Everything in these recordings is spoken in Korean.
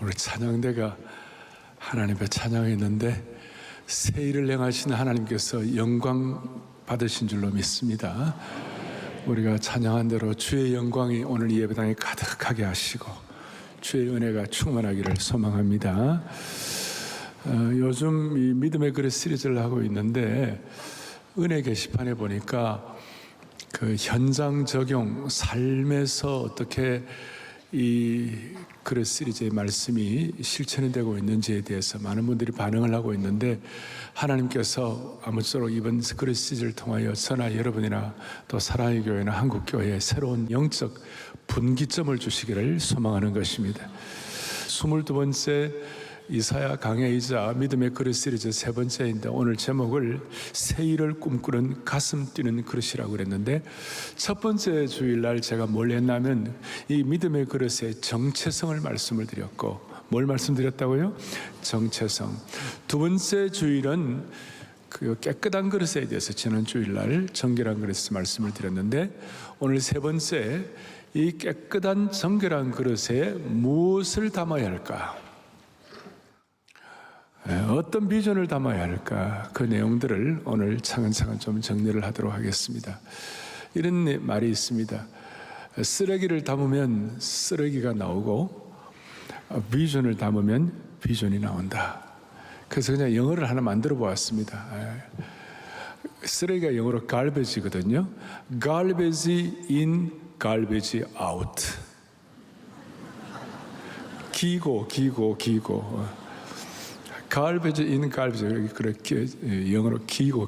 우리 찬양대가 하나님 앞에 찬양했는데 새 일을 행하신 하나님께서 영광 받으신 줄로 믿습니다. 우리가 찬양한 대로 주의 영광이 오늘 이 예배당에 가득하게 하시고 주의 은혜가 충만하기를 소망합니다. 요즘 이 믿음의 그릇 시리즈를 하고 있는데 은혜 게시판에 보니까 그 현장 적용, 삶에서 어떻게 이 그릇 시리즈의 말씀이 실천이 되고 있는지에 대해서 많은 분들이 반응을 하고 있는데, 하나님께서 아무쪼록 이번 그릇 시리즈를 통하여 저나 여러분이나 또 사랑의 교회나 한국교회에 새로운 영적 분기점을 주시기를 소망하는 것입니다. 22번째 이사야 강해이자 믿음의 그릇 시리즈 세 번째인데, 오늘 제목을 새 일을 꿈꾸는 가슴 뛰는 그릇이라고 그랬는데, 첫 번째 주일날 제가 뭘 했냐면 이 믿음의 그릇의 정체성을 말씀을 드렸고, 뭘 말씀드렸다고요? 정체성. 두 번째 주일은 그 깨끗한 그릇에 대해서 지난 주일날 정결한 그릇에서 말씀을 드렸는데, 오늘 세 번째 이 깨끗한 정결한 그릇에 무엇을 담아야 할까? 어떤 비전을 담아야 할까? 그 내용들을 오늘 차근차근 좀 정리를 하도록 하겠습니다. 이런 말이 있습니다. 쓰레기를 담으면 쓰레기가 나오고 비전을 담으면 비전이 나온다. 그래서 그냥 영어를 하나 만들어 보았습니다. 쓰레기가 영어로 garbage거든요. garbage in, garbage out. 기고. garbage in, garbage, 그렇게 영어로 기고.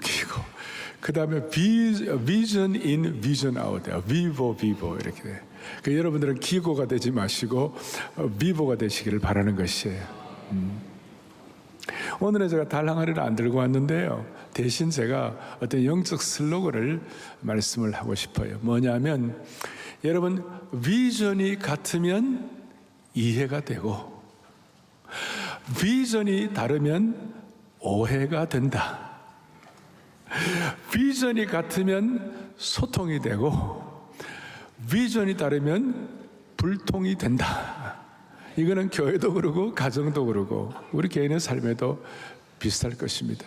그 다음에 vision in, vision out. vivo 이렇게 돼. 그 여러분들은 기고가 되지 마시고 vivo가 되시기를 바라는 것이에요. 오늘은 제가 달랑아리를 안 들고 왔는데요, 대신 제가 어떤 영적 슬로건을 말씀을 하고 싶어요. 뭐냐면, 여러분, 비전이 같으면 이해가 되고 비전이 다르면 오해가 된다. 비전이 같으면 소통이 되고 비전이 다르면 불통이 된다. 이거는 교회도 그러고 가정도 그러고 우리 개인의 삶에도 비슷할 것입니다.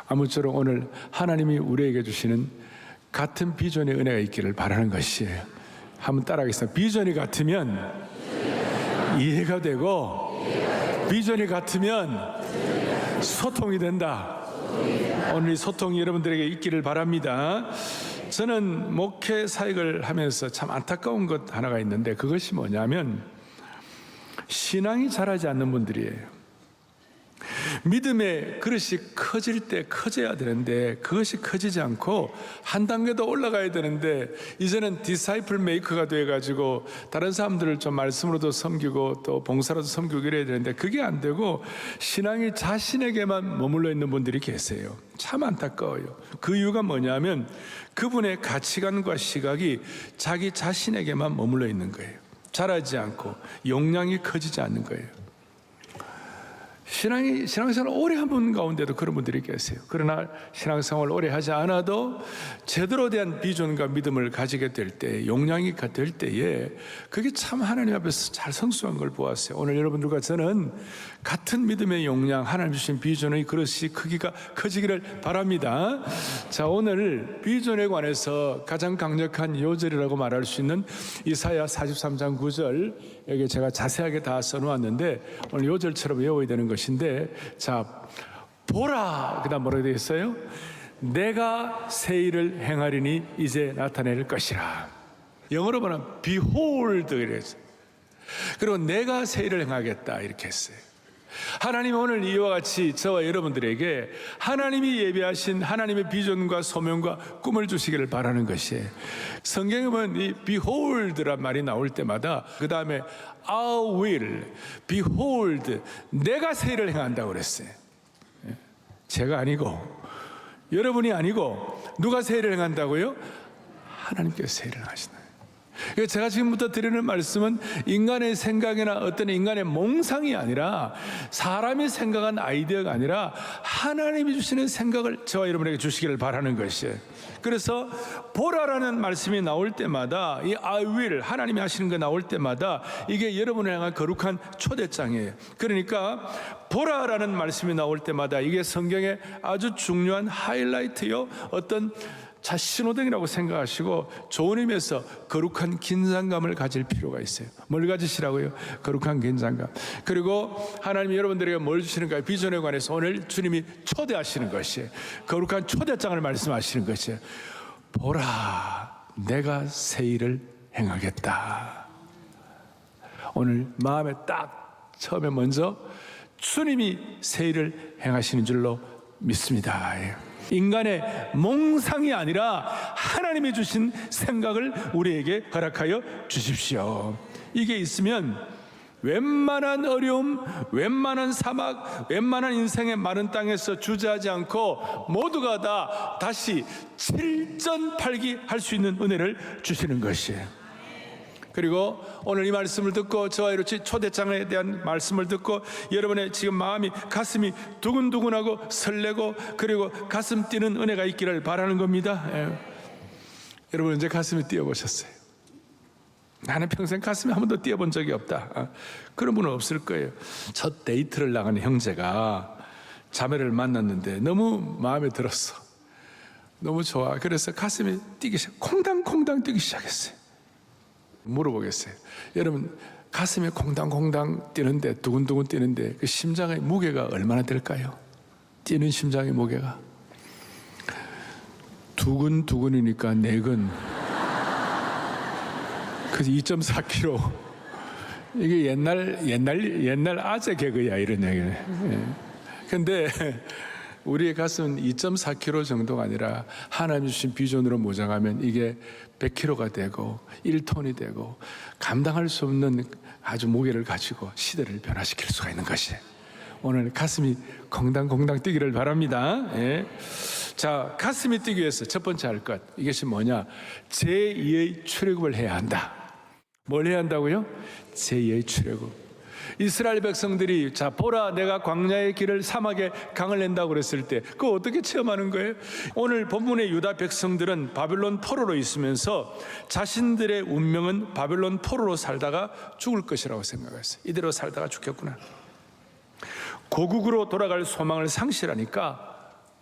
아무쪼록 오늘 하나님이 우리에게 주시는 같은 비전의 은혜가 있기를 바라는 것이에요. 한번 따라하겠습니다. 비전이 같으면 이해가 되고 비전이 같으면 소통이 된다. 오늘 이 소통이 여러분들에게 있기를 바랍니다. 저는 목회 사역을 하면서 참 안타까운 것 하나가 있는데, 그것이 뭐냐면 신앙이 자라지 않는 분들이에요. 믿음의 그릇이 커질 때 커져야 되는데 그것이 커지지 않고 한 단계 더 올라가야 되는데, 이제는 디사이플 메이커가 돼가지고 다른 사람들을 좀 말씀으로도 섬기고 또 봉사로도 섬기고 이래야 되는데 그게 안 되고 신앙이 자신에게만 머물러 있는 분들이 계세요. 참 안타까워요. 그 이유가 뭐냐면 그분의 가치관과 시각이 자기 자신에게만 머물러 있는 거예요. 자라지 않고 용량이 커지지 않는 거예요. 신앙생활 오래 한 분 가운데도 그런 분들이 계세요. 그러나 신앙생활 오래 하지 않아도 제대로 대한 비전과 믿음을 가지게 될 때, 용량이 될 때에 그게 참 하나님 앞에서 잘 성숙한 걸 보았어요. 오늘 여러분들과 저는 같은 믿음의 용량, 하나님 주신 비전의 그릇이 크기가 커지기를 바랍니다. 자, 오늘 비전에 관해서 가장 강력한 요절이라고 말할 수 있는 이사야 43장 9절, 여기 제가 자세하게 다 써놓았는데 오늘 요절처럼 외워야 되는 것인데, 자, 보라, 그 다음 뭐라고 되어 있어요? 내가 새 일을 행하리니 이제 나타낼 것이라. 영어로 보면 behold 이랬어요. 그리고 내가 새 일을 행하겠다 이렇게 했어요. 하나님은 오늘 이와 같이 저와 여러분들에게 하나님이 예비하신 하나님의 비전과 소명과 꿈을 주시기를 바라는 것이에요. 성경에 보면 이 behold란 말이 나올 때마다 그 다음에 I will, behold, 내가 새 일을 행한다고 그랬어요. 제가 아니고 여러분이 아니고 누가 새 일을 행한다고요? 하나님께서 새 일을 하신다. 제가 지금부터 드리는 말씀은 인간의 생각이나 어떤 인간의 몽상이 아니라, 사람이 생각한 아이디어가 아니라 하나님이 주시는 생각을 저와 여러분에게 주시기를 바라는 것이에요. 그래서 보라라는 말씀이 나올 때마다 이 I will, 하나님이 하시는 거 나올 때마다 이게 여러분을 향한 거룩한 초대장이에요. 그러니까 보라라는 말씀이 나올 때마다 이게 성경의 아주 중요한 하이라이트요, 어떤 자 신호등이라고 생각하시고 좋은 의미에서 거룩한 긴장감을 가질 필요가 있어요. 뭘 가지시라고요? 거룩한 긴장감. 그리고 하나님이 여러분들에게 뭘 주시는가? 비전에 관해서 오늘 주님이 초대하시는 것이에요. 거룩한 초대장을 말씀하시는 것이에요. 보라, 내가 새 일을 행하겠다. 오늘 마음에 딱 처음에 먼저 주님이 새 일을 행하시는 줄로 믿습니다. 인간의 몽상이 아니라 하나님이 주신 생각을 우리에게 허락하여 주십시오. 이게 있으면 웬만한 어려움, 웬만한 사막, 웬만한 인생의 마른 땅에서 주저하지 않고 모두가 다 다시 칠전팔기할 수 있는 은혜를 주시는 것이에요. 그리고 오늘 이 말씀을 듣고 저와 이렇게 초대장에 대한 말씀을 듣고 여러분의 지금 마음이 가슴이 두근두근하고 설레고 그리고 가슴 뛰는 은혜가 있기를 바라는 겁니다. 여러분 이제 가슴이 뛰어보셨어요? 나는 평생 가슴이 한 번도 뛰어본 적이 없다. 그런 분은 없을 거예요. 첫 데이트를 나가는 형제가 자매를 만났는데 너무 마음에 들었어. 너무 좋아. 그래서 가슴이 뛰기 콩당콩당 뛰기 시작했어요. 물어보겠어요. 여러분 가슴이 콩당콩당 뛰는데 두근두근 뛰는데 그 심장의 무게가 얼마나 될까요? 뛰는 심장의 무게가 두근두근이니까 4근. 그래서 2.4kg. 이게 옛날 아재 개그야 이런 얘기는. 근데 우리의 가슴은 2.4kg 정도가 아니라 하나님 주신 비전으로 모장하면 이게 100kg가 되고 1톤이 되고 감당할 수 없는 아주 무게를 가지고 시대를 변화시킬 수가 있는 것이에요. 오늘 가슴이 콩당콩당 뛰기를 바랍니다. 자, 가슴이 뛰기 위해서 첫 번째 할 것, 이것이 뭐냐? 제2의 출애굽을 해야 한다. 뭘 해야 한다고요? 제2의 출애굽. 이스라엘 백성들이 자 보라 내가 광야의 길을 사막에 강을 낸다고 그랬을 때 그거 어떻게 체험하는 거예요? 오늘 본문의 유다 백성들은 바벨론 포로로 있으면서 자신들의 운명은 바벨론 포로로 살다가 죽을 것이라고 생각했어요. 이대로 살다가 죽겠구나. 고국으로 돌아갈 소망을 상실하니까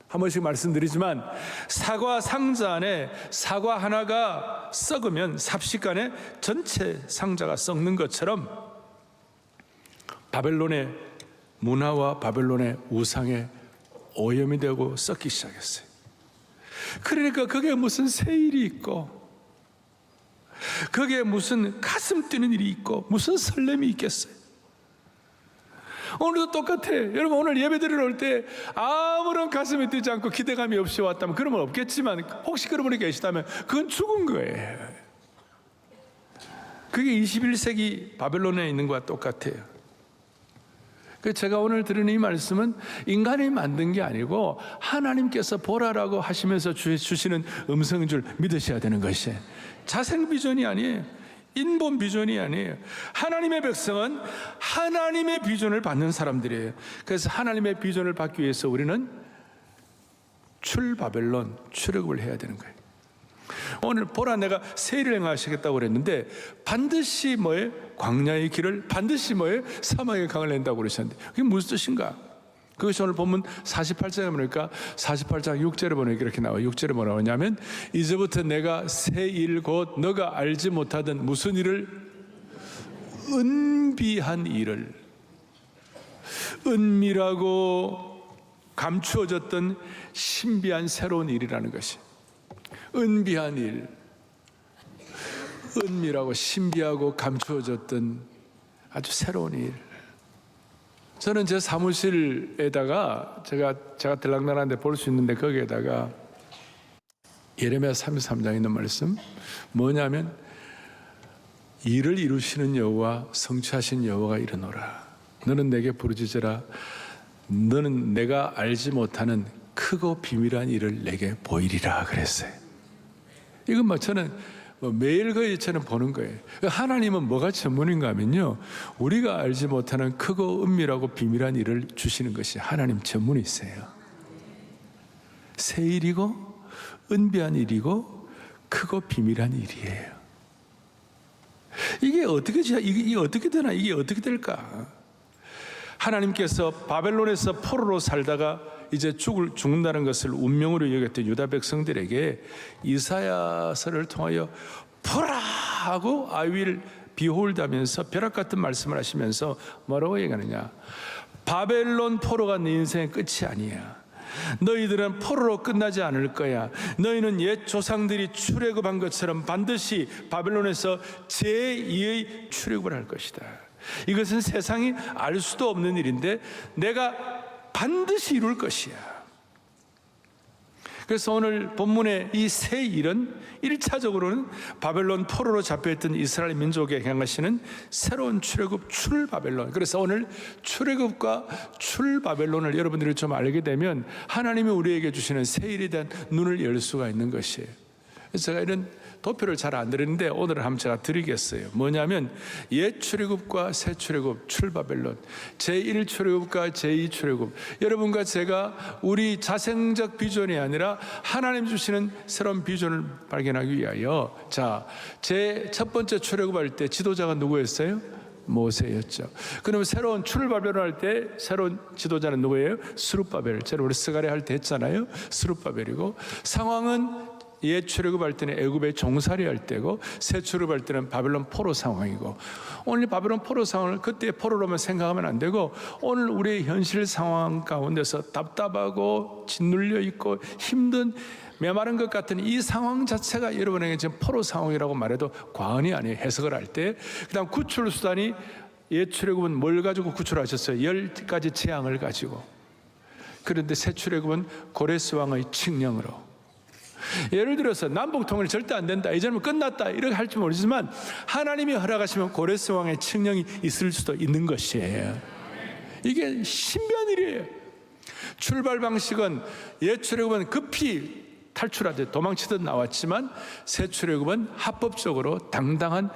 한 번씩 말씀드리지만 사과 상자 안에 사과 하나가 썩으면 삽시간에 전체 상자가 썩는 것처럼 바벨론의 문화와 바벨론의 우상에 오염이 되고 썩기 시작했어요. 그러니까 그게 무슨 새 일이 있고 그게 무슨 가슴 뛰는 일이 있고 무슨 설렘이 있겠어요. 오늘도 똑같아. 여러분 오늘 예배 드리러 올 때 아무런 가슴이 뛰지 않고 기대감이 없이 왔다면 그런 건 없겠지만 혹시 그런 분이 계시다면 그건 죽은 거예요. 그게 21세기 바벨론에 있는 것과 똑같아요. 제가 오늘 드리는 이 말씀은 인간이 만든 게 아니고 하나님께서 보라라고 하시면서 주시는 음성인 줄 믿으셔야 되는 것이에요. 자생 비전이 아니에요. 인본 비전이 아니에요. 하나님의 백성은 하나님의 비전을 받는 사람들이에요. 그래서 하나님의 비전을 받기 위해서 우리는 출바벨론, 출애굽을 해야 되는 거예요. 오늘 보라 내가 새 일을 행하시겠다고 그랬는데 반드시 뭐예요? 광야의 길을 반드시 뭐예요? 사막의 강을 낸다고 그러셨는데 그게 무슨 뜻인가? 그것이 오늘 본문 48장에 보니까 48장 6절에 보니까 이렇게 나와요. 6절에 뭐라고 하냐면 이제부터 내가 새 일 곧 너가 알지 못하던 무슨 일을 은비한 일을 은밀하고 감추어졌던 신비한 새로운 일이라는 것이 은비한 일, 은밀하고 신비하고 감추어졌던 아주 새로운 일. 저는 제 사무실에다가 제가 들락날하는데 볼 수 있는데 거기에다가 예레미야 33장에 있는 말씀 뭐냐면 일을 이루시는 여호와 성취하신 여호와가 이르노라. 너는 내게 부르짖으라. 너는 내가 알지 못하는 크고 비밀한 일을 내게 보이리라 그랬어요. 이건 뭐 저는 매일 거의 저는 보는 거예요. 하나님은 뭐가 전문인가 하면요, 우리가 알지 못하는 크고 은밀하고 비밀한 일을 주시는 것이 하나님 전문이세요. 새 일이고 은비한 일이고 크고 비밀한 일이에요. 이게 어떻게 되나? 이게 어떻게 될까? 하나님께서 바벨론에서 포로로 살다가 이제 죽는다는 것을 운명으로 여겼던 유다 백성들에게 이사야서를 통하여 보라 하고 I will behold 하면서 벼락 같은 말씀을 하시면서 뭐라고 얘기하느냐? 바벨론 포로가 네 인생의 끝이 아니야. 너희들은 포로로 끝나지 않을 거야. 너희는 옛 조상들이 출애굽한 것처럼 반드시 바벨론에서 제2의 출애굽을 할 것이다. 이것은 세상이 알 수도 없는 일인데 내가 반드시 이룰 것이야. 그래서 오늘 본문의 이 새 일은 1차적으로는 바벨론 포로로 잡혀있던 이스라엘 민족에 향하시는 새로운 출애굽 출바벨론. 그래서 오늘 출애굽과 출바벨론을 여러분들이 좀 알게 되면 하나님이 우리에게 주시는 새 일에 대한 눈을 열 수가 있는 것이에요. 그래서 제가 이런 도표를 잘 안 드리는데 오늘은 한번 제가 드리겠어요. 뭐냐면 옛 출애굽과 새 출애굽 출바벨론, 제1 출애굽과 제2 출애굽. 여러분과 제가 우리 자생적 비전이 아니라 하나님 주시는 새로운 비전을 발견하기 위하여, 자, 제 첫 번째 출애굽할 때 지도자가 누구였어요? 모세였죠. 그러면 새로운 출바벨론 할 때 새로운 지도자는 누구예요? 스룹바벨. 제가 우리 스가랴 할 때 했잖아요. 스룹바벨이고, 상황은 옛 출애굽할 때는 애굽의 종살이 할 때고, 새 출애굽할 때는 바벨론 포로 상황이고, 오늘 바벨론 포로 상황을 그때 포로로만 생각하면 안 되고, 오늘 우리의 현실 상황 가운데서 답답하고 짓눌려 있고 힘든 메마른 것 같은 이 상황 자체가 여러분에게 지금 포로 상황이라고 말해도 과언이 아니에요. 해석을 할 때. 그다음 구출 수단이, 옛 출애굽은 뭘 가지고 구출하셨어요? 10가지 재앙을 가지고. 그런데 새 출애굽은 고레스 왕의 칙령으로. 예를 들어서 남북 통일이 절대 안 된다, 이제는 끝났다, 이렇게 할지 모르지만 하나님이 허락하시면 고레스 왕의 칙령이 있을 수도 있는 것이에요. 이게 신비한 일이에요. 출발 방식은 옛 출애굽은 급히 탈출하듯 도망치듯 나왔지만 새 출애굽은 합법적으로 당당한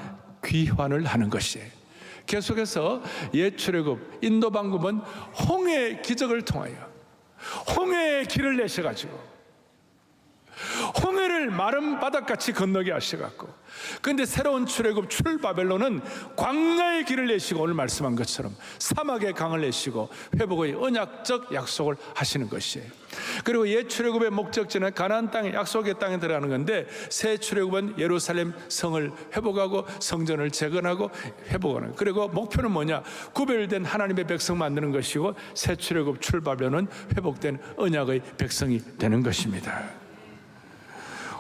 귀환을 하는 것이에요. 계속해서 옛 출애굽 인도 방법은 홍해의 기적을 통하여 홍해의 길을 내셔가지고 홍해를 마른 바닥같이 건너게 하셔갖고, 그런데 새로운 출애굽 출바벨론은 광야의 길을 내시고 오늘 말씀한 것처럼 사막의 강을 내시고 회복의 언약적 약속을 하시는 것이에요. 그리고 옛 출애굽의 목적지는 가나안 땅에, 약속의 땅에 들어가는 건데, 새 출애굽은 예루살렘 성을 회복하고 성전을 재건하고 회복하는, 그리고 목표는 뭐냐? 구별된 하나님의 백성 만드는 것이고, 새 출애굽 출바벨론은 회복된 언약의 백성이 되는 것입니다.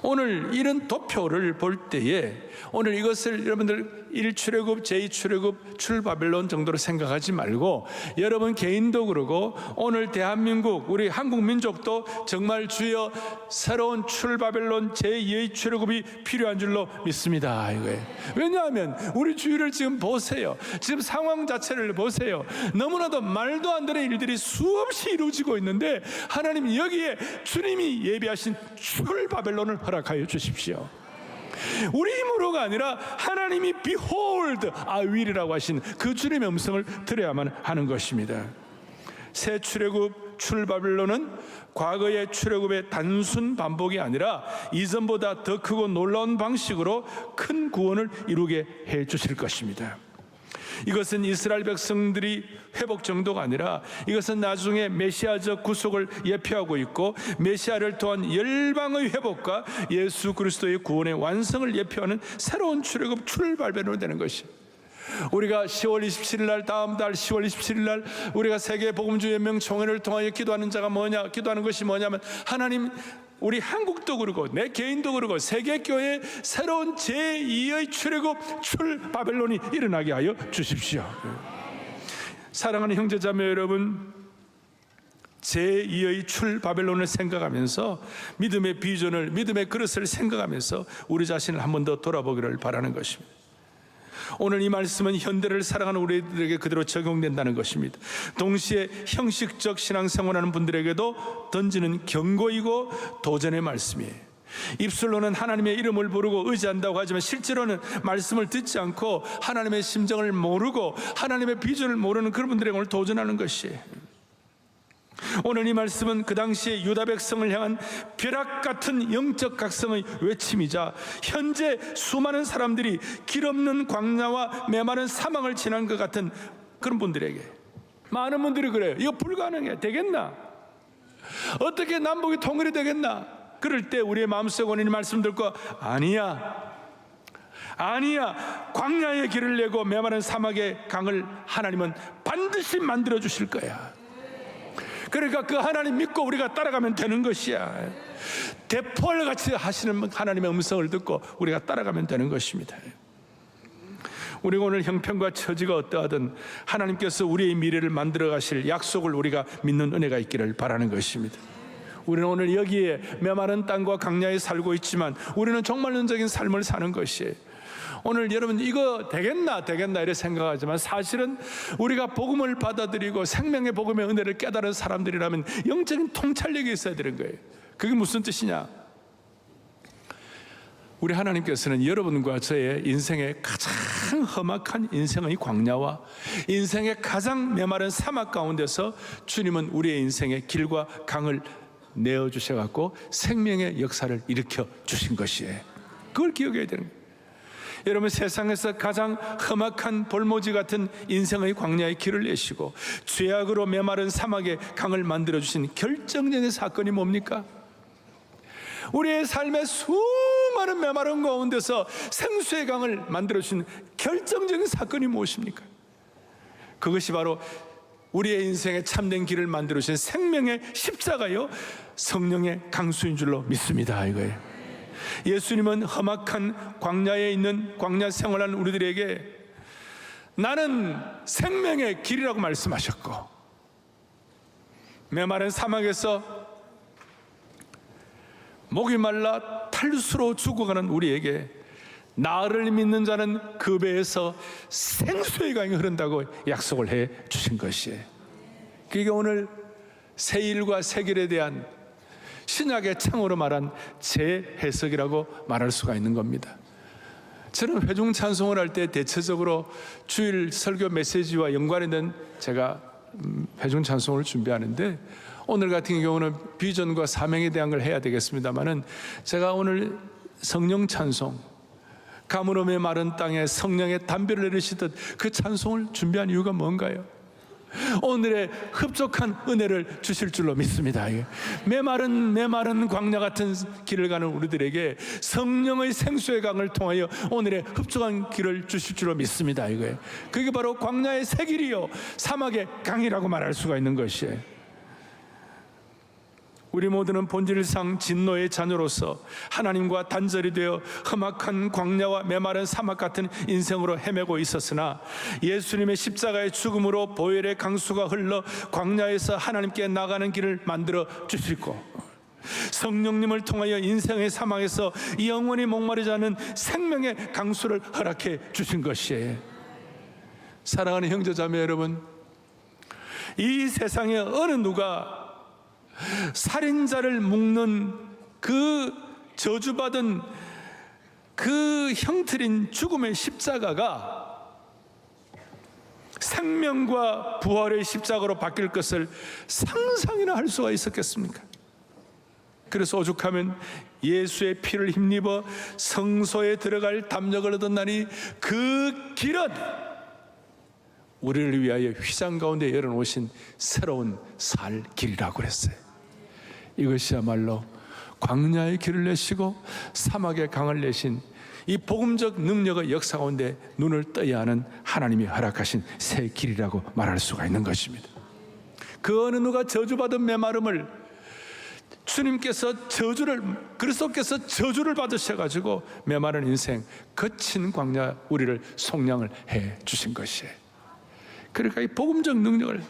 오늘 이런 도표를 볼 때에 오늘 이것을 여러분들 1출애굽, 제2출애굽, 출바벨론 정도로 생각하지 말고 여러분 개인도 그러고 오늘 대한민국, 우리 한국 민족도 정말 주여 새로운 출바벨론 제2의 출애굽이 필요한 줄로 믿습니다, 이거예요. 왜냐하면 우리 주위를 지금 보세요. 지금 상황 자체를 보세요. 너무나도 말도 안 되는 일들이 수없이 이루어지고 있는데 하나님 여기에 주님이 예비하신 출바벨론을 허락하여 주십시오. 우리 힘으로가 아니라 하나님이 Behold, I will이라고 하신 그 주님의 음성을 들어야만 하는 것입니다. 새 출애굽 출바벨론은 과거의 출애굽의 단순 반복이 아니라 이전보다 더 크고 놀라운 방식으로 큰 구원을 이루게 해 주실 것입니다. 이것은 이스라엘 백성들이 회복 정도가 아니라 이것은 나중에 메시아적 구속을 예표하고 있고, 메시아를 통한 열방의 회복과 예수 그리스도의 구원의 완성을 예표하는 새로운 출애굽 출바벨론이 되는 것이, 우리가 10월 27일 날, 다음 달 10월 27일 날 우리가 세계 복음주 연맹 총회를 통하여 기도하는 자가 뭐냐, 기도하는 것이 뭐냐면 하나님, 우리 한국도 그러고 내 개인도 그러고 세계교회에 새로운 제2의 출애굽 출바벨론이 일어나게 하여 주십시오. 사랑하는 형제자매 여러분, 제2의 출바벨론을 생각하면서 믿음의 비전을, 믿음의 그릇을 생각하면서 우리 자신을 한 번 더 돌아보기를 바라는 것입니다. 오늘 이 말씀은 현대를 살아가는 우리들에게 그대로 적용된다는 것입니다. 동시에 형식적 신앙생활하는 분들에게도 던지는 경고이고 도전의 말씀이에요. 입술로는 하나님의 이름을 부르고 의지한다고 하지만 실제로는 말씀을 듣지 않고 하나님의 심정을 모르고 하나님의 비전을 모르는 그런 분들에게 오늘 도전하는 것이에요. 오늘 이 말씀은 그 당시에 유다 백성을 향한 벼락 같은 영적 각성의 외침이자 현재 수많은 사람들이 길 없는 광야와 메마른 사막을 지난 것 같은 그런 분들에게, 많은 분들이 그래요. 이거 불가능해. 되겠나? 어떻게 남북이 통일이 되겠나? 그럴 때 우리의 마음속에 오는 이 말씀 듣고 아니야, 광야의 길을 내고 메마른 사막의 강을 하나님은 반드시 만들어 주실 거야. 그러니까 그 하나님 믿고 우리가 따라가면 되는 것이야. 대포알같이 하시는 하나님의 음성을 듣고 우리가 따라가면 되는 것입니다. 우리가 오늘 형편과 처지가 어떠하든 하나님께서 우리의 미래를 만들어 가실 약속을 우리가 믿는 은혜가 있기를 바라는 것입니다. 우리는 오늘 여기에 메마른 땅과 강야에 살고 있지만 우리는 종말론적인 삶을 사는 것이에요. 오늘 여러분 이거 되겠나 이렇게 생각하지만 사실은 우리가 복음을 받아들이고 생명의 복음의 은혜를 깨달은 사람들이라면 영적인 통찰력이 있어야 되는 거예요. 그게 무슨 뜻이냐? 우리 하나님께서는 여러분과 저의 인생의 가장 험악한 인생의 광야와 인생의 가장 메마른 사막 가운데서 주님은 우리의 인생의 길과 강을 내어주셔갖고 생명의 역사를 일으켜 주신 것이에요. 그걸 기억해야 되는 거예요. 여러분, 세상에서 가장 험악한 볼모지 같은 인생의 광야의 길을 내시고 죄악으로 메마른 사막의 강을 만들어주신 결정적인 사건이 뭡니까? 우리의 삶의 수많은 메마른 가운데서 생수의 강을 만들어주신 결정적인 사건이 무엇입니까? 그것이 바로 우리의 인생의 참된 길을 만들어주신 생명의 십자가요 성령의 강수인 줄로 믿습니다. 이거예요. 예수님은 험악한 광야에 있는 광야 생활하는 우리들에게 나는 생명의 길이라고 말씀하셨고, 메마른 사막에서 목이 말라 탈수로 죽어가는 우리에게 나를 믿는 자는 그 배에서 생수의 강이 흐른다고 약속을 해 주신 것이에요. 그게 오늘 새일과 새길에 대한 신약의 창으로 말한 재해석이라고 말할 수가 있는 겁니다. 저는 회중 찬송을 할 때 대체적으로 주일 설교 메시지와 연관이 된 제가 회중 찬송을 준비하는데, 오늘 같은 경우는 비전과 사명에 대한 걸 해야 되겠습니다만은 제가 오늘 성령 찬송, 가물어 메마른 땅에 성령의 담배를 내리시듯 그 찬송을 준비한 이유가 뭔가요? 오늘의 흡족한 은혜를 주실 줄로 믿습니다. 메마른 광야 같은 길을 가는 우리들에게 성령의 생수의 강을 통하여 오늘의 흡족한 길을 주실 줄로 믿습니다. 이거예요. 그게 바로 광야의 새 길이요 사막의 강이라고 말할 수가 있는 것이에요. 우리 모두는 본질상 진노의 자녀로서 하나님과 단절이 되어 험악한 광야와 메마른 사막 같은 인생으로 헤매고 있었으나 예수님의 십자가의 죽음으로 보혈의 강수가 흘러 광야에서 하나님께 나가는 길을 만들어 주시고, 성령님을 통하여 인생의 사막에서 영원히 목마르지 않은 생명의 강수를 허락해 주신 것이에요. 사랑하는 형제자매 여러분, 이 세상에 어느 누가 살인자를 묶는 그 저주받은 그 형틀인 죽음의 십자가가 생명과 부활의 십자가로 바뀔 것을 상상이나 할 수가 있었겠습니까? 그래서 오죽하면 예수의 피를 힘입어 성소에 들어갈 담력을 얻었나니 그 길은 우리를 위하여 휘장 가운데 열어놓으신 새로운 살 길이라고 그랬어요. 이것이야말로 광야의 길을 내시고 사막의 강을 내신 이 복음적 능력의 역사 가운데 눈을 떠야 하는 하나님이 허락하신 새 길이라고 말할 수가 있는 것입니다. 그 어느 누가 저주받은 메마름을 주님께서 그리스도께서 저주를 받으셔가지고 메마른 인생 거친 광야 우리를 속량을 해 주신 것이에요. 그러니까 이 복음적 능력을,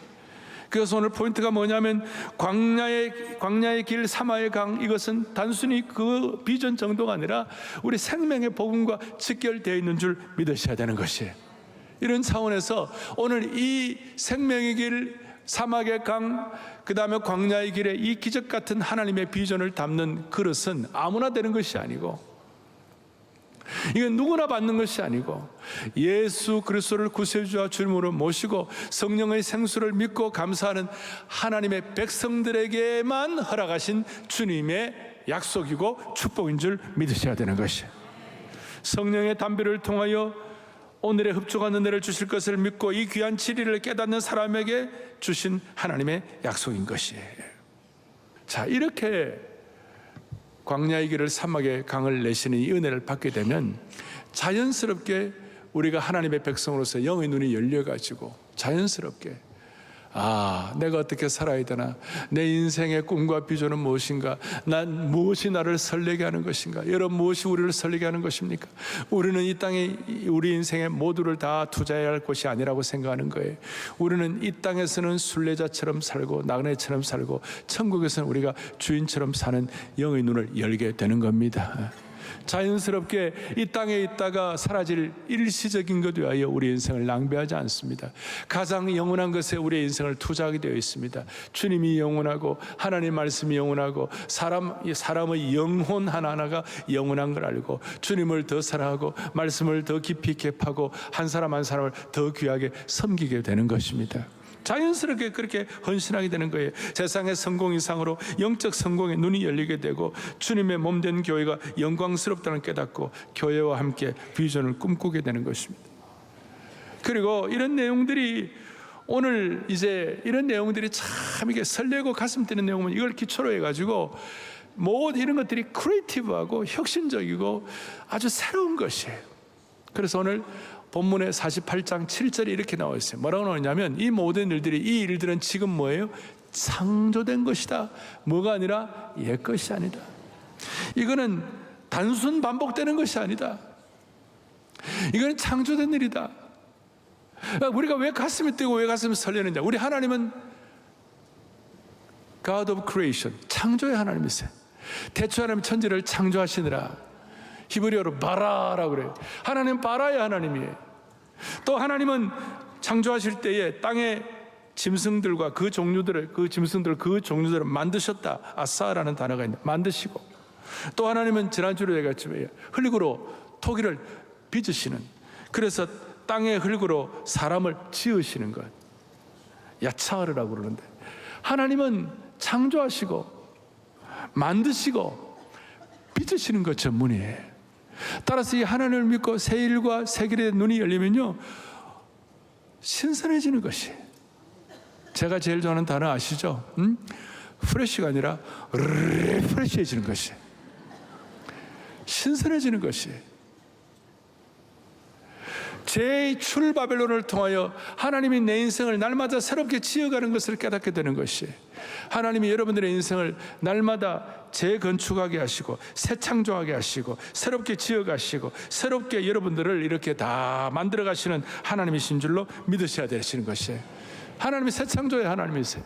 그래서 오늘 포인트가 뭐냐면 광야의 길 사마의 강, 이것은 단순히 그 비전 정도가 아니라 우리 생명의 복음과 직결되어 있는 줄 믿으셔야 되는 것이에요. 이런 차원에서 오늘 이 생명의 길 사막의 강, 그 다음에 광야의 길에 이 기적 같은 하나님의 비전을 담는 그릇은 아무나 되는 것이 아니고 이건 누구나 받는 것이 아니고 예수 그리스도를 구세주와 주님으로 모시고 성령의 생수를 믿고 감사하는 하나님의 백성들에게만 허락하신 주님의 약속이고 축복인 줄 믿으셔야 되는 것이에요. 성령의 담비를 통하여 오늘의 흡족한 은혜를 주실 것을 믿고 이 귀한 진리를 깨닫는 사람에게 주신 하나님의 약속인 것이에요. 자, 이렇게 광야의 길을 사막의 강을 내시는 이 은혜를 받게 되면 자연스럽게 우리가 하나님의 백성으로서 영의 눈이 열려가지고 자연스럽게 내가 어떻게 살아야 되나, 내 인생의 꿈과 비전은 무엇인가, 난 무엇이 나를 설레게 하는 것인가, 여러분 무엇이 우리를 설레게 하는 것입니까? 우리는 이 땅에 우리 인생의 모두를 다 투자해야 할 것이 아니라고 생각하는 거예요. 우리는 이 땅에서는 순례자처럼 살고 나그네처럼 살고 천국에서는 우리가 주인처럼 사는 영의 눈을 열게 되는 겁니다. 자연스럽게 이 땅에 있다가 사라질 일시적인 것 위하여 우리 인생을 낭비하지 않습니다. 가장 영원한 것에 우리의 인생을 투자하게 되어 있습니다. 주님이 영원하고 하나님 말씀이 영원하고 사람의 영혼 하나하나가 영원한 걸 알고 주님을 더 사랑하고 말씀을 더 깊이 캡하고 한 사람 한 사람을 더 귀하게 섬기게 되는 것입니다. 자연스럽게 그렇게 헌신하게 되는 거예요. 세상의 성공 이상으로 영적 성공에 눈이 열리게 되고 주님의 몸된 교회가 영광스럽다는 깨닫고 교회와 함께 비전을 꿈꾸게 되는 것입니다. 그리고 이런 내용들이 오늘 이제 이런 내용들이 참 이게 설레고 가슴 뛰는 내용은 이걸 기초로 해가지고 모든 이런 것들이 크리에이티브하고 혁신적이고 아주 새로운 것이에요. 그래서 오늘 본문의 48장 7절에 이렇게 나와 있어요. 뭐라고 나오냐면 이 모든 일들이, 이 일들은 지금 뭐예요? 창조된 것이다. 뭐가 아니라 옛 것이 아니다. 이거는 단순 반복되는 것이 아니다. 이거는 창조된 일이다. 우리가 왜 가슴이 뛰고 왜 가슴이 설레느냐? 우리 하나님은 God of Creation, 창조의 하나님이세요. 태초에 하나님 천지를 창조하시느라 히브리어로 바라라고 그래요. 하나님 바라의 하나님이에요. 또 하나님은 창조하실 때에 땅의 짐승들과 그 종류들을 만드셨다. 아사라는 단어가 있는데 만드시고, 또 하나님은 지난주로 얘기했지만 흙으로 토기를 빚으시는, 그래서 땅의 흙으로 사람을 지으시는 것, 야차르라고 그러는데, 하나님은 창조하시고 만드시고 빚으시는 것 전문이에요. 따라서 이 하나님을 믿고 새 일과 새 길의 눈이 열리면요 신선해지는 것이, 제가 제일 좋아하는 단어 아시죠? 프레쉬가 아니라 리프레시해지는 것이, 신선해지는 것이, 제7바벨론을 통하여 하나님이 내 인생을 날마다 새롭게 지어가는 것을 깨닫게 되는 것이, 하나님이 여러분들의 인생을 날마다 재건축하게 하시고 새 창조하게 하시고 새롭게 지어가시고 새롭게 여러분들을 이렇게 다 만들어 가시는 하나님이신 줄로 믿으셔야 되시는 것이에요. 하나님이 새 창조의 하나님이세요.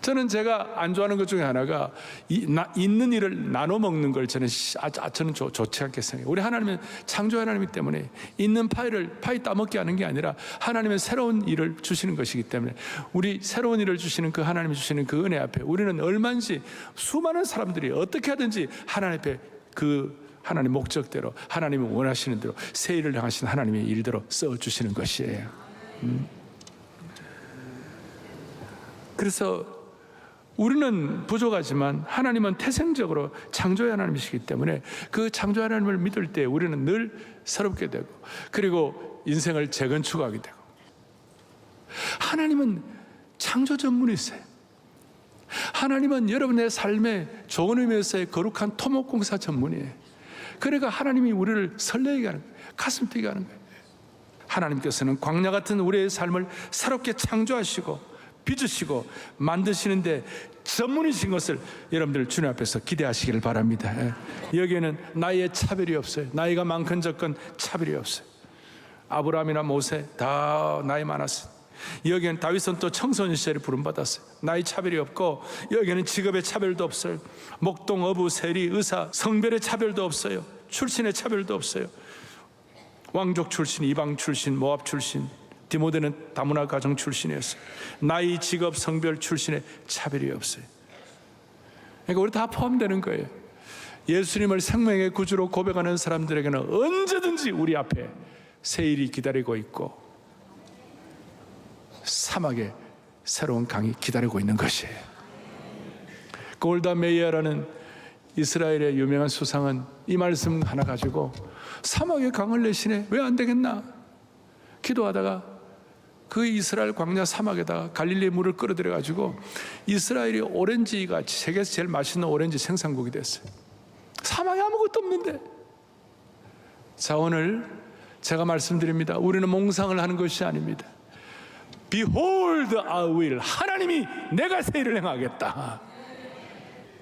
저는 제가 안 좋아하는 것 중에 하나가 있는 일을 나눠 먹는 걸 저는 좋지 않게 생각해요. 우리 하나님은 창조 하나님이기 때문에 있는 파이 따먹게 하는 게 아니라 하나님은 새로운 일을 주시는 것이기 때문에 우리 새로운 일을 주시는 그 하나님이 주시는 그 은혜 앞에 우리는 얼마든지 수많은 사람들이 어떻게 하든지 하나님 앞에 그 하나님 목적대로 하나님이 원하시는 대로 새 일을 향하신 하나님의 일대로 써주시는 것이에요. 그래서 우리는 부족하지만 하나님은 태생적으로 창조의 하나님이시기 때문에 그 창조의 하나님을 믿을 때 우리는 늘 새롭게 되고, 그리고 인생을 재건축하게 되고, 하나님은 창조 전문이세요. 하나님은 여러분의 삶에 좋은 의미에서의 거룩한 토목공사 전문이에요. 그러니까 하나님이 우리를 설레게 하는 거예요. 가슴 뛰게 하는 거예요. 하나님께서는 광야 같은 우리의 삶을 새롭게 창조하시고 빚으시고 만드시는데 전문이신 것을 여러분들 주님 앞에서 기대하시기를 바랍니다. 여기에는 나이의 차별이 없어요. 나이가 많건 적건 차별이 없어요. 아브라함이나 모세 다 나이 많았어요. 여기에는 다윗은 또 청소년 시절에 부름받았어요. 나이 차별이 없고, 여기에는 직업의 차별도 없어요. 목동, 어부, 세리, 의사, 성별의 차별도 없어요. 출신의 차별도 없어요. 왕족 출신, 이방 출신, 모압 출신, 디모데는 다문화 가정 출신이었어요. 나이, 직업, 성별, 출신의 차별이 없어요. 그러니까 우리 다 포함되는 거예요. 예수님을 생명의 구주로 고백하는 사람들에게는 언제든지 우리 앞에 세일이 기다리고 있고 사막에 새로운 강이 기다리고 있는 것이에요. 골다 메이어라는 이스라엘의 유명한 수상은 이 말씀 하나 가지고 사막에 강을 내시네, 왜 안 되겠나 기도하다가 그 이스라엘 광야 사막에다가 갈릴리 물을 끌어들여 가지고 이스라엘이 오렌지가 세계에서 제일 맛있는 오렌지 생산국이 됐어요. 사막에 아무것도 없는데. 자, 오늘 제가 말씀드립니다. 우리는 몽상을 하는 것이 아닙니다. Behold, I will. 하나님이 내가 새 일을 행하겠다.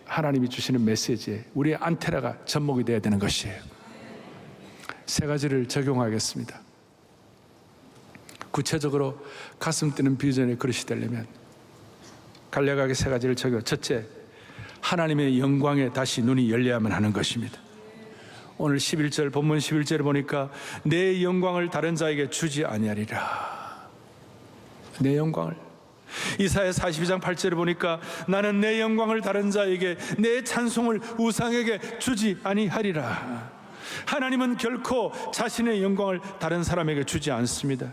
하나님이 주시는 메시지에 우리의 안테나가 접목이 되어야 되는 것이에요. 세 가지를 적용하겠습니다. 구체적으로 가슴 뛰는 비전의 그릇이 되려면 간략하게 세 가지를 적용. 첫째, 하나님의 영광에 다시 눈이 열려야만 하는 것입니다. 오늘 11절 본문 11절을 보니까 내 영광을 다른 자에게 주지 아니하리라. 내 영광을. 이사야 42장 8절을 보니까 나는 내 영광을 다른 자에게, 내 찬송을 우상에게 주지 아니하리라. 하나님은 결코 자신의 영광을 다른 사람에게 주지 않습니다.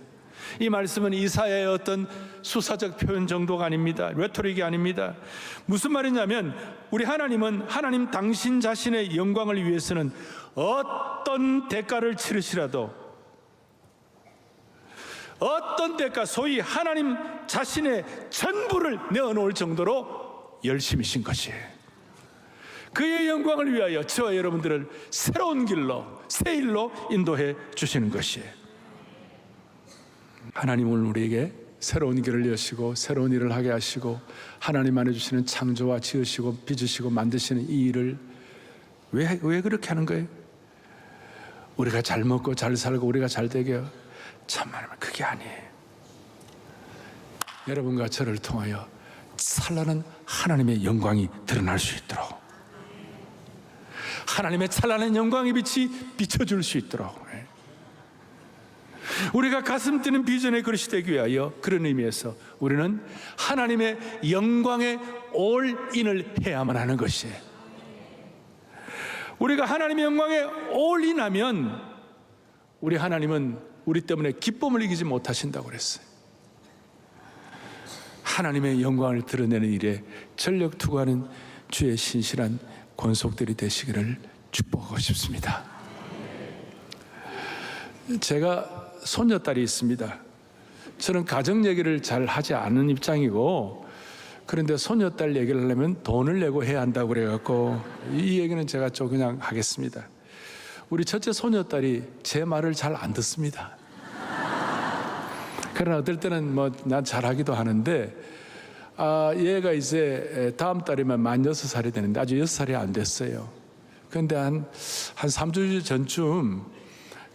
이 말씀은 이사야의 어떤 수사적 표현 정도가 아닙니다. 레토릭이 아닙니다. 무슨 말이냐면 우리 하나님은 하나님 당신 자신의 영광을 위해서는 어떤 대가를 치르시라도, 어떤 대가, 소위 하나님 자신의 전부를 내어놓을 정도로 열심이신 것이에요. 그의 영광을 위하여 저와 여러분들을 새로운 길로, 새 일로 인도해 주시는 것이에요. 하나님은 우리에게 새로운 길을 여시고 새로운 일을 하게 하시고 하나님 안에 주시는 창조와 지으시고 빚으시고 만드시는 이 일을 왜 그렇게 하는 거예요? 우리가 잘 먹고 잘 살고 우리가 잘 되게. 참말로 그게 아니에요. 여러분과 저를 통하여 찬란한 하나님의 영광이 드러날 수 있도록, 하나님의 찬란한 영광의 빛이 비춰줄 수 있도록, 우리가 가슴 뛰는 비전의 그릇이 되기 위하여, 그런 의미에서 우리는 하나님의 영광에 올인을 해야만 하는 것이에요. 우리가 하나님의 영광에 올인하면 우리 하나님은 우리 때문에 기쁨을 이기지 못하신다고 그랬어요. 하나님의 영광을 드러내는 일에 전력 투구하는 주의 신실한 권속들이 되시기를 축복하고 싶습니다. 제가 손녀딸이 있습니다. 저는 가정 얘기를 잘 하지 않는 입장이고, 그런데 손녀딸 얘기를 하려면 돈을 내고 해야 한다고 그래갖고 이 얘기는 제가 좀 그냥 하겠습니다. 우리 첫째 손녀딸이 제 말을 잘 안 듣습니다. 그러나 어떨 때는 난 잘하기도 하는데, 얘가 이제 다음 달이면 만 6살이 되는데 아주 6살이 안 됐어요. 그런데 한 3주 전쯤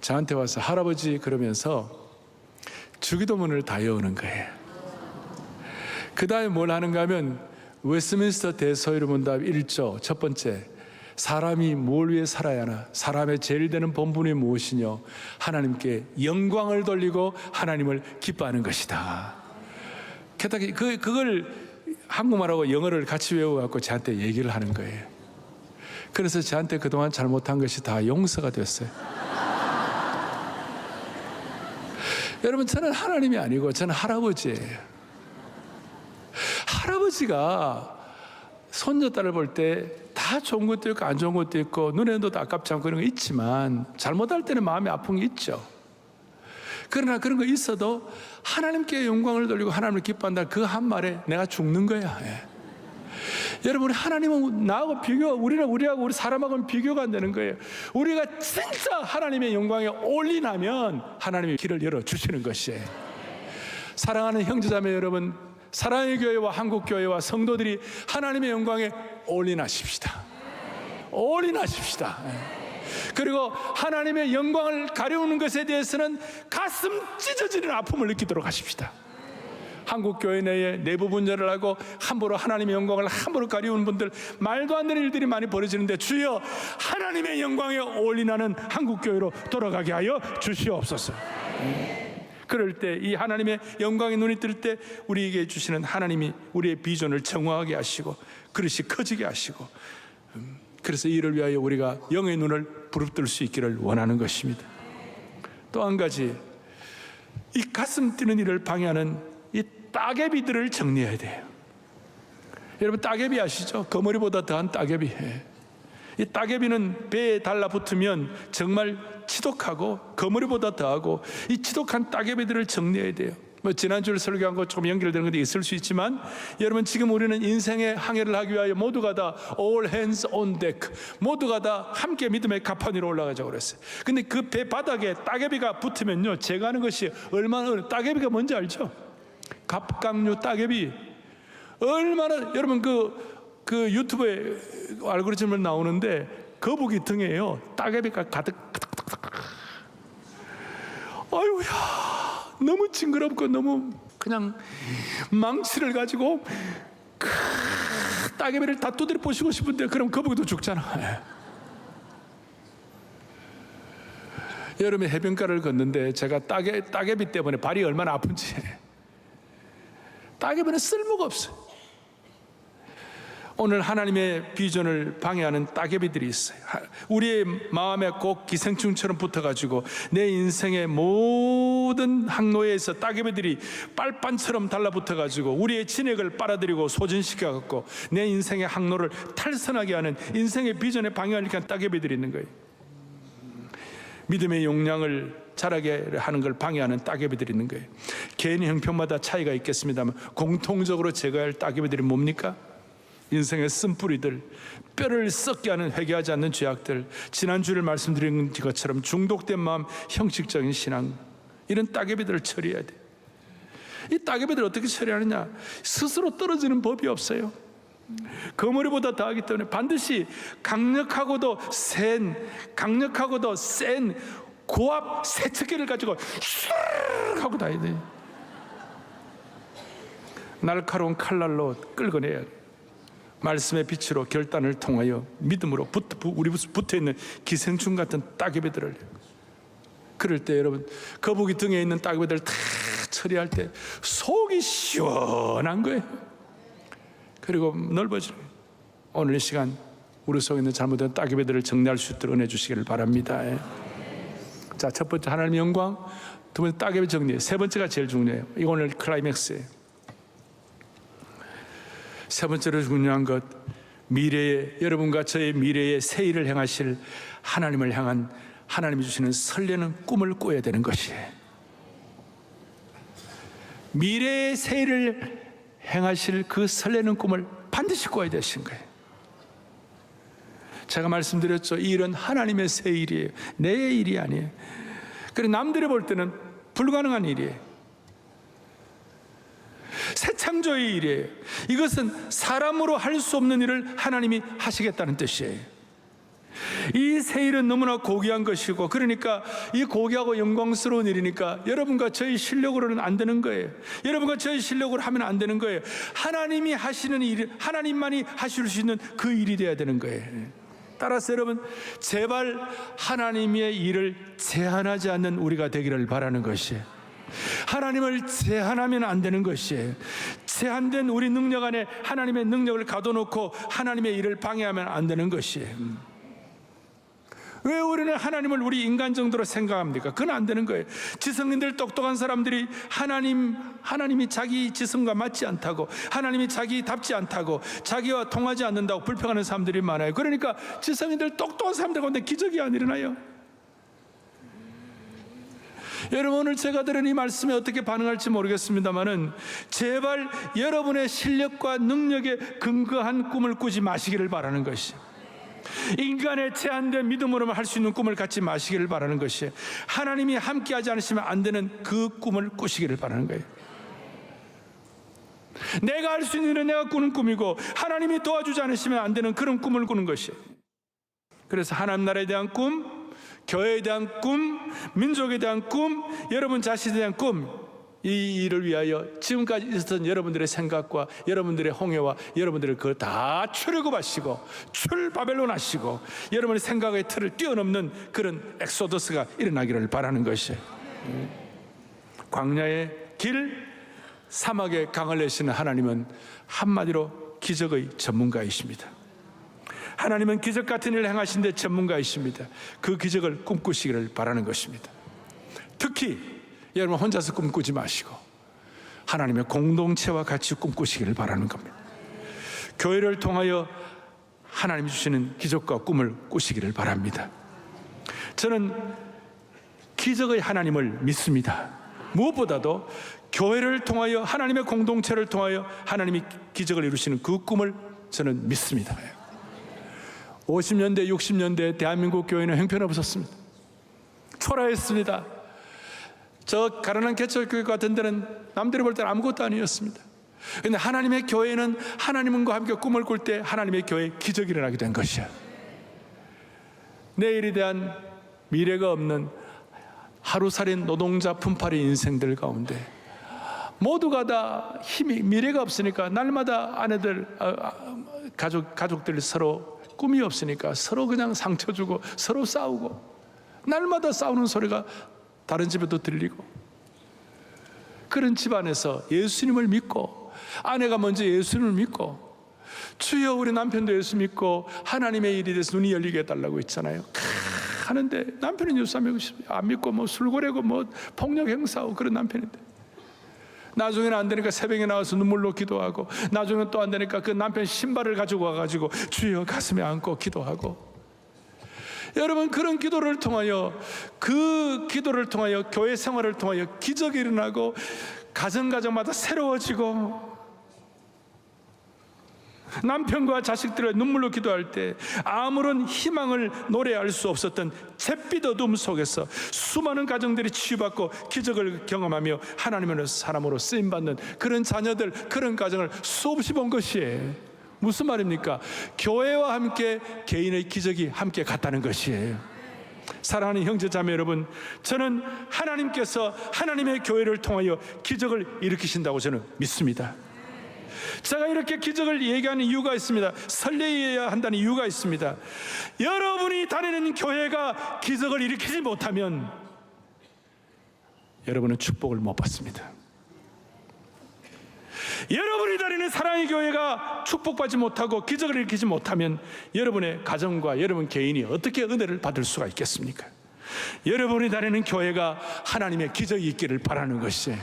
저한테 와서 할아버지 그러면서 주기도문을 다 외우는 거예요. 그 다음에 뭘 하는가 하면 웨스트민스터 대서유문답 1조 첫 번째, 사람이 뭘 위해 살아야 하나, 사람의 제일 되는 본분이 무엇이뇨, 하나님께 영광을 돌리고 하나님을 기뻐하는 것이다. 게다가 그걸 한국말하고 영어를 같이 외워갖고 저한테 얘기를 하는 거예요. 그래서 저한테 그동안 잘못한 것이 다 용서가 됐어요. 여러분, 저는 하나님이 아니고 저는 할아버지예요. 할아버지가 손녀딸을 볼 때 다 좋은 것도 있고 안 좋은 것도 있고 눈에도 아깝지 않고 그런 거 있지만 잘못할 때는 마음이 아픈 게 있죠. 그러나 그런 거 있어도 하나님께 영광을 돌리고 하나님을 기뻐한다, 그 한 말에 내가 죽는 거야. 여러분, 하나님은 나하고 우리하고 우리 사람하고는 비교가 안 되는 거예요. 우리가 진짜 하나님의 영광에 올인하면 하나님이 길을 열어주시는 것이에요. 사랑하는 형제자매 여러분, 사랑의 교회와 한국교회와 성도들이 하나님의 영광에 올인하십시다. 올인하십시다. 그리고 하나님의 영광을 가려우는 것에 대해서는 가슴 찢어지는 아픔을 느끼도록 하십시다. 한국교회 내에 내부 분열을 하고 함부로 하나님의 영광을 함부로 가리우는 분들, 말도 안 되는 일들이 많이 벌어지는데 주여 하나님의 영광에 올인하는 한국교회로 돌아가게 하여 주시옵소서. 그럴 때 이 하나님의 영광의 눈이 뜰 때 우리에게 주시는 하나님이 우리의 비전을 정화하게 하시고 그릇이 커지게 하시고 그래서 이를 위하여 우리가 영의 눈을 부릅뜰 수 있기를 원하는 것입니다. 또 한 가지, 이 가슴 뛰는 일을 방해하는 이 따개비들을 정리해야 돼요. 여러분, 따개비 아시죠? 거머리보다 더한 따개비. 이 따개비는 배에 달라붙으면 정말 지독하고 거머리보다 더하고, 이 지독한 따개비들을 정리해야 돼요. 지난주를 설교한 것 조금 연결되는 것도 있을 수 있지만, 여러분, 지금 우리는 인생의 항해를 하기 위하여 모두가 다 all hands on deck, 모두가 다 함께 믿음의 갑판 위로 올라가자고 그랬어요. 근데 그 배 바닥에 따개비가 붙으면요, 제가 하는 것이 얼마나, 따개비가 뭔지 알죠? 갑각류 따개비. 얼마나, 여러분, 그 유튜브에 알고리즘을 나오는데 거북이 등에요, 따개비가 가득. 아유야, 너무 징그럽고 너무 그냥 망치를 가지고 따개비를 다 두드려 부시고 싶은데, 그럼 거북이도 죽잖아. 여름에 해변가를 걷는데 제가 따개비 때문에 발이 얼마나 아픈지. 따개비는 쓸모가 없어요. 오늘 하나님의 비전을 방해하는 따개비들이 있어요. 우리의 마음에 꼭 기생충처럼 붙어가지고 내 인생의 모든 항로에서 따개비들이 빨판처럼 달라붙어가지고 우리의 진액을 빨아들이고 소진시켜갖고 내 인생의 항로를 탈선하게 하는, 인생의 비전에 방해하는 따개비들이 있는 거예요. 믿음의 용량을 자라게 하는 걸 방해하는 따개비들이 있는 거예요. 개인 형편마다 차이가 있겠습니다만 공통적으로 제거해야 할 따개비들이 뭡니까? 인생의 쓴뿌리들, 뼈를 썩게 하는 회개하지 않는 죄악들, 지난주에 말씀드린 것처럼 중독된 마음, 형식적인 신앙, 이런 따개비들을 처리해야 돼. 이 따개비들을 어떻게 처리하느냐? 스스로 떨어지는 법이 없어요. 거머리보다 더하기 때문에 반드시 강력하고도 센 고압 세척기를 가지고 슈르르 하고 다녀야 돼. 날카로운 칼날로 끌어내야 돼. 말씀의 빛으로 결단을 통하여 믿음으로 우리 붙어있는 기생충 같은 따개비들을, 그럴 때 여러분, 거북이 등에 있는 따개비들을 다 처리할 때 속이 시원한 거예요. 그리고 넓어지는 거예요. 오늘 이 시간 우리 속에 있는 잘못된 따개비들을 정리할 수 있도록 은혜 주시기를 바랍니다. 자, 첫 번째 하나님의 영광, 두 번째 따개비 정리, 세 번째가 제일 중요해요. 이거 오늘 클라이맥스예요. 세 번째로 중요한 것, 미래에, 여러분과 저의 미래에 새 일을 행하실 하나님을 향한 하나님이 주시는 설레는 꿈을 꿔야 되는 것이에요. 미래의 새 일을 행하실 그 설레는 꿈을 반드시 꿔야 되신 거예요. 제가 말씀드렸죠. 이 일은 하나님의 새 일이에요. 내 일이 아니에요. 그래서 남들이 볼 때는 불가능한 일이에요. 새 창조의 일이에요. 이것은 사람으로 할 수 없는 일을 하나님이 하시겠다는 뜻이에요. 이 새 일은 너무나 고귀한 것이고, 그러니까 이 고귀하고 영광스러운 일이니까 여러분과 저희 실력으로는 안 되는 거예요. 여러분과 저희 실력으로 하면 안 되는 거예요. 하나님이 하시는 일, 하나님만이 하실 수 있는 그 일이 돼야 되는 거예요. 따라서 여러분, 제발 하나님의 일을 제한하지 않는 우리가 되기를 바라는 것이에요. 하나님을 제한하면 안 되는 것이에요. 제한된 우리 능력 안에 하나님의 능력을 가둬놓고 하나님의 일을 방해하면 안 되는 것이에요. 왜 우리는 하나님을 우리 인간 정도로 생각합니까? 그건 안 되는 거예요. 지성인들, 똑똑한 사람들이 하나님이 자기 지성과 맞지 않다고, 하나님이 자기답지 않다고, 자기와 통하지 않는다고 불평하는 사람들이 많아요. 그러니까 지성인들, 똑똑한 사람들 가운데 기적이 안 일어나요. 여러분, 오늘 제가 들은 이 말씀에 어떻게 반응할지 모르겠습니다만은 제발 여러분의 실력과 능력에 근거한 꿈을 꾸지 마시기를 바라는 것이, 인간의 제한된 믿음으로만 할 수 있는 꿈을 갖지 마시기를 바라는 것이, 하나님이 함께하지 않으시면 안 되는 그 꿈을 꾸시기를 바라는 거예요. 내가 할 수 있는 일은 내가 꾸는 꿈이고, 하나님이 도와주지 않으시면 안 되는 그런 꿈을 꾸는 것이에요. 그래서 하나님 나라에 대한 꿈, 교회에 대한 꿈, 민족에 대한 꿈, 여러분 자신에 대한 꿈, 이 일을 위하여 지금까지 있었던 여러분들의 생각과 여러분들의 홍해와 여러분들을 그거 다 출애굽하시고 출바벨론 하시고 여러분의 생각의 틀을 뛰어넘는 그런 엑소더스가 일어나기를 바라는 것이에요. 광야의 길, 사막의 강을 내시는 하나님은 한마디로 기적의 전문가이십니다. 하나님은 기적 같은 일을 행하신 데 전문가이십니다. 그 기적을 꿈꾸시기를 바라는 것입니다. 특히 여러분 혼자서 꿈꾸지 마시고 하나님의 공동체와 같이 꿈꾸시기를 바라는 겁니다. 교회를 통하여 하나님이 주시는 기적과 꿈을 꾸시기를 바랍니다. 저는 기적의 하나님을 믿습니다. 무엇보다도 교회를 통하여 하나님의 공동체를 통하여 하나님이 기적을 이루시는 그 꿈을 저는 믿습니다. 50년대, 60년대 대한민국 교회는 형편없었습니다. 초라했습니다. 저 가난한 개척교회 같은 데는 남들이 볼 때는 아무것도 아니었습니다. 그런데 하나님의 교회는 하나님과 함께 꿈을 꿀 때 하나님의 교회에 기적이 일어나게 된 것이야. 내일에 대한 미래가 없는 하루살인 노동자 품팔이 인생들 가운데 모두가 다 힘이 미래가 없으니까 날마다 아내들 가족들 서로 꿈이 없으니까 서로 그냥 상처 주고 서로 싸우고 날마다 싸우는 소리가 다른 집에도 들리고 그런 집안에서 예수님을 믿고 아내가 먼저 예수님을 믿고 주여 우리 남편도 예수 믿고 하나님의 일에 대해서 눈이 열리게 해달라고 했잖아요. 하는데 남편은 예수 안 믿고 뭐 술고래고 뭐 폭력 행사하고 그런 남편인데 나중에는 안 되니까 새벽에 나와서 눈물로 기도하고 나중에는 또 안 되니까 그 남편 신발을 가지고 와가지고 주여 가슴에 안고 기도하고 여러분 그런 기도를 통하여 그 기도를 통하여 교회 생활을 통하여 기적이 일어나고 가정마다 새로워지고 남편과 자식들의 눈물로 기도할 때 아무런 희망을 노래할 수 없었던 잿빛 어둠 속에서 수많은 가정들이 치유받고 기적을 경험하며 하나님의 사람으로 쓰임받는 그런 자녀들 그런 가정을 수없이 본 것이에요. 무슨 말입니까? 교회와 함께 개인의 기적이 함께 갔다는 것이에요. 사랑하는 형제자매 여러분, 저는 하나님께서 하나님의 교회를 통하여 기적을 일으키신다고 저는 믿습니다. 제가 이렇게 기적을 얘기하는 이유가 있습니다. 설레어야 한다는 이유가 있습니다. 여러분이 다니는 교회가 기적을 일으키지 못하면 여러분은 축복을 못 받습니다. 여러분이 다니는 사랑의 교회가 축복받지 못하고 기적을 일으키지 못하면 여러분의 가정과 여러분 개인이 어떻게 은혜를 받을 수가 있겠습니까? 여러분이 다니는 교회가 하나님의 기적이 있기를 바라는 것이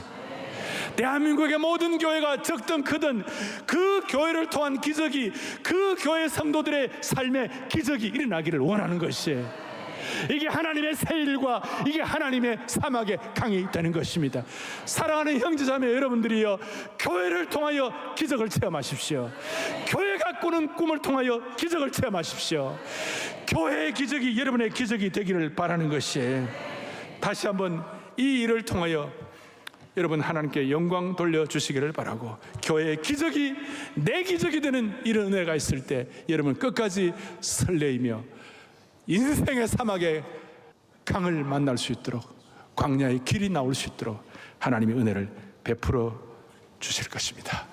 대한민국의 모든 교회가 적든 크든 그 교회를 통한 기적이 그 교회 성도들의 삶에 기적이 일어나기를 원하는 것이에요. 이게 하나님의 세일과 이게 하나님의 사막의 강이 되는 것입니다. 사랑하는 형제자매 여러분들이여, 교회를 통하여 기적을 체험하십시오. 교회가 꾸는 꿈을 통하여 기적을 체험하십시오. 교회의 기적이 여러분의 기적이 되기를 바라는 것이에요. 다시 한번 이 일을 통하여 여러분 하나님께 영광 돌려주시기를 바라고, 교회의 기적이 내 기적이 되는 이런 은혜가 있을 때 여러분 끝까지 설레이며 인생의 사막의 강을 만날 수 있도록, 광야의 길이 나올 수 있도록 하나님의 은혜를 베풀어 주실 것입니다.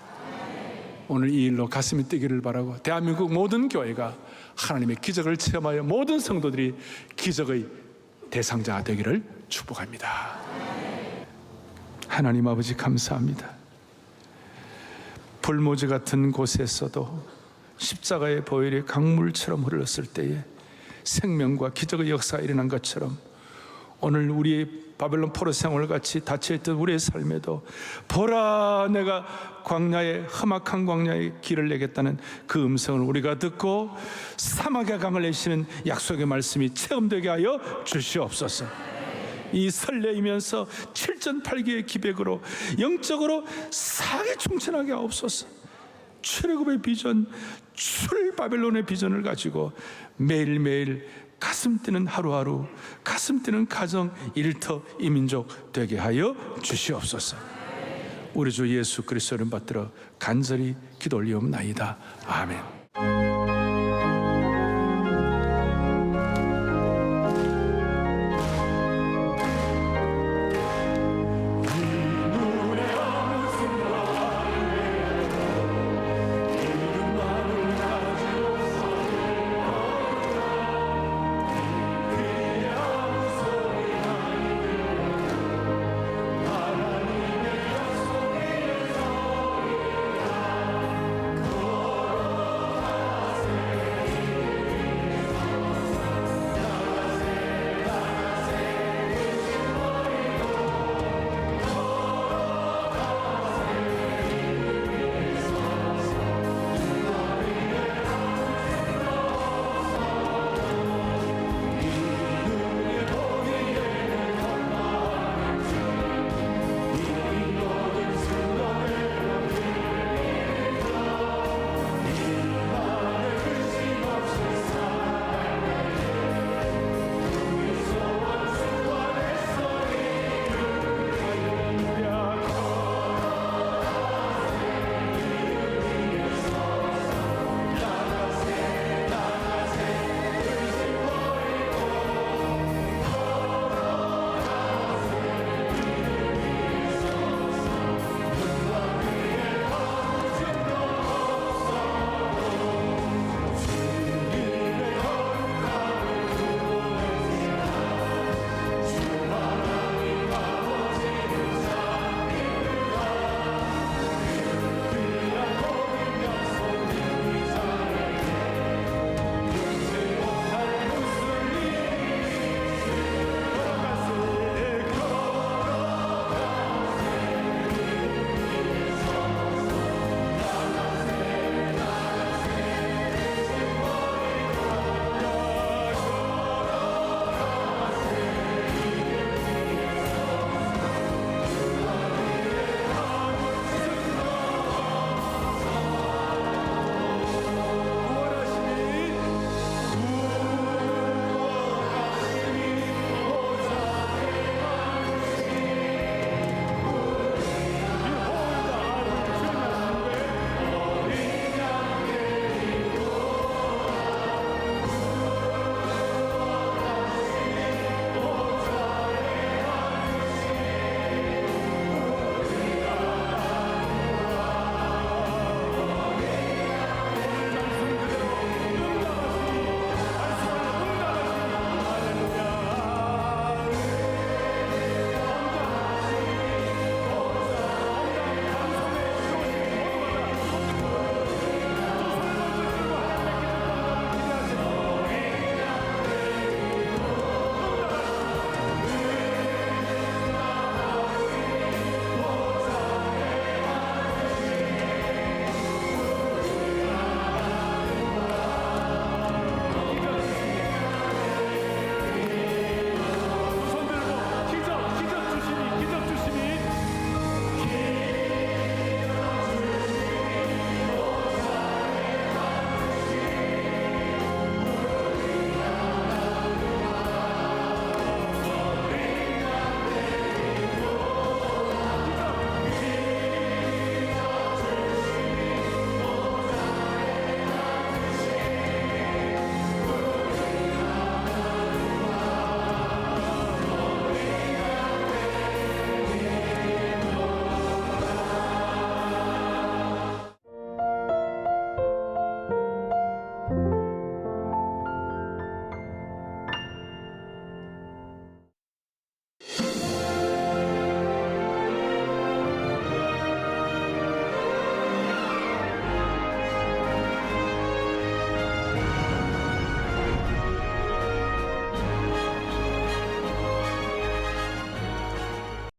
오늘 이 일로 가슴이 뛰기를 바라고, 대한민국 모든 교회가 하나님의 기적을 체험하여 모든 성도들이 기적의 대상자가 되기를 축복합니다. 하나님 아버지 감사합니다. 불모지 같은 곳에서도 십자가의 보혈이 강물처럼 흘렀을 때에 생명과 기적의 역사가 일어난 것처럼 오늘 우리의 바벨론 포로 생활 같이 닫혀있던 우리의 삶에도 보라, 내가 광야에 험악한 광야에 길을 내겠다는 그 음성을 우리가 듣고 사막의 강을 내시는 약속의 말씀이 체험되게 하여 주시옵소서. 이 설레이면서 7전8기의 기백으로 영적으로 사기 충천하게 하옵소서. 출애굽의 비전, 출바벨론의 비전을 가지고 매일매일 가슴 뛰는 하루하루, 가슴 뛰는 가정, 일터, 이민족 되게 하여 주시옵소서. 우리 주 예수 그리스도를 받들어 간절히 기도 올리옵나이다. 아멘.